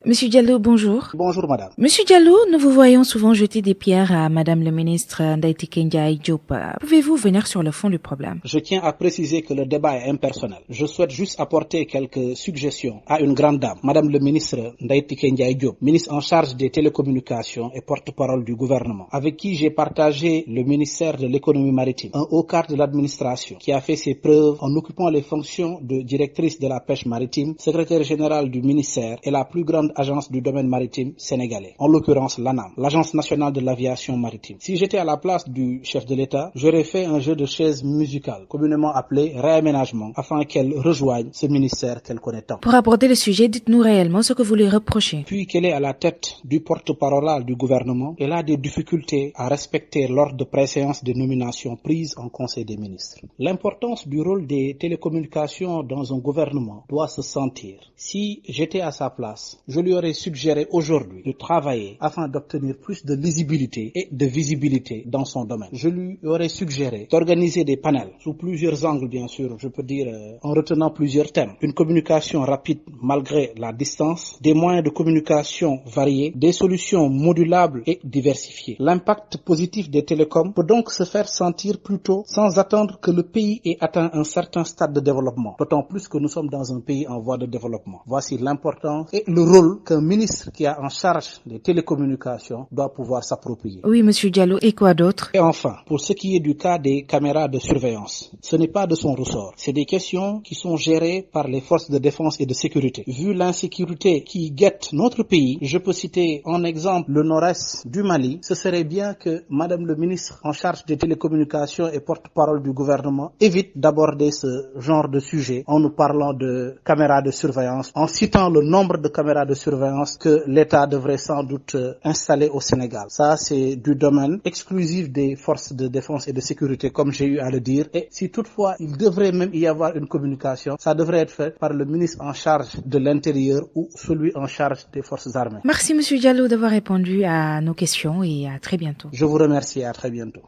Monsieur Diallo, bonjour. Bonjour madame. Monsieur Diallo, nous vous voyons souvent jeter des pierres à madame le ministre Ndeye Tické Ndiaye Diop. Pouvez-vous venir sur le fond du problème? Je tiens à préciser que le débat est impersonnel. Je souhaite juste apporter quelques suggestions à une grande dame, madame le ministre Ndeye Tické Ndiaye Diop, ministre en charge des télécommunications et porte-parole du gouvernement, avec qui j'ai partagé le ministère de l'économie maritime, un haut cadre de l'administration qui a fait ses preuves en occupant les fonctions de directrice de la pêche maritime, secrétaire général du ministère et la plus grande agence du domaine maritime sénégalais, en l'occurrence l'ANAM, l'Agence nationale de l'aviation maritime. Si j'étais à la place du chef de l'État, j'aurais fait un jeu de chaises musicales, communément appelé réaménagement, afin qu'elle rejoigne ce ministère qu'elle connaît tant. Pour aborder le sujet, dites-nous réellement ce que vous lui reprochez. Puis qu'elle est à la tête du porte-parole du gouvernement, elle a des difficultés à respecter l'ordre de préséance des nominations prises en Conseil des ministres. L'importance du rôle des télécommunications dans un gouvernement doit se sentir. Si j'étais à sa place, je lui aurais suggéré aujourd'hui de travailler afin d'obtenir plus de lisibilité et de visibilité dans son domaine. Je lui aurais suggéré d'organiser des panels sous plusieurs angles, bien sûr, je peux dire en retenant plusieurs thèmes. Une communication rapide malgré la distance, des moyens de communication variés, des solutions modulables et diversifiées. L'impact positif des télécoms peut donc se faire sentir plus tôt sans attendre que le pays ait atteint un certain stade de développement, d'autant plus que nous sommes dans un pays en voie de développement. Voici l'importance et le rôle qu'un ministre qui a en charge des télécommunications doit pouvoir s'approprier. Oui, monsieur Diallo, et quoi d'autre? Et enfin, pour ce qui est du cas des caméras de surveillance, ce n'est pas de son ressort. C'est des questions qui sont gérées par les forces de défense et de sécurité. Vu l'insécurité qui guette notre pays, je peux citer en exemple le nord-est du Mali. Ce serait bien que madame le ministre en charge des télécommunications et porte-parole du gouvernement évite d'aborder ce genre de sujet en nous parlant de caméras de surveillance, en citant le nombre de caméras de surveillance que l'État devrait sans doute installer au Sénégal. Ça, c'est du domaine exclusif des forces de défense et de sécurité, comme j'ai eu à le dire. Et si toutefois il devrait même y avoir une communication, ça devrait être fait par le ministre en charge de l'Intérieur ou celui en charge des forces armées. Merci monsieur Diallo d'avoir répondu à nos questions et à très bientôt. Je vous remercie et à très bientôt.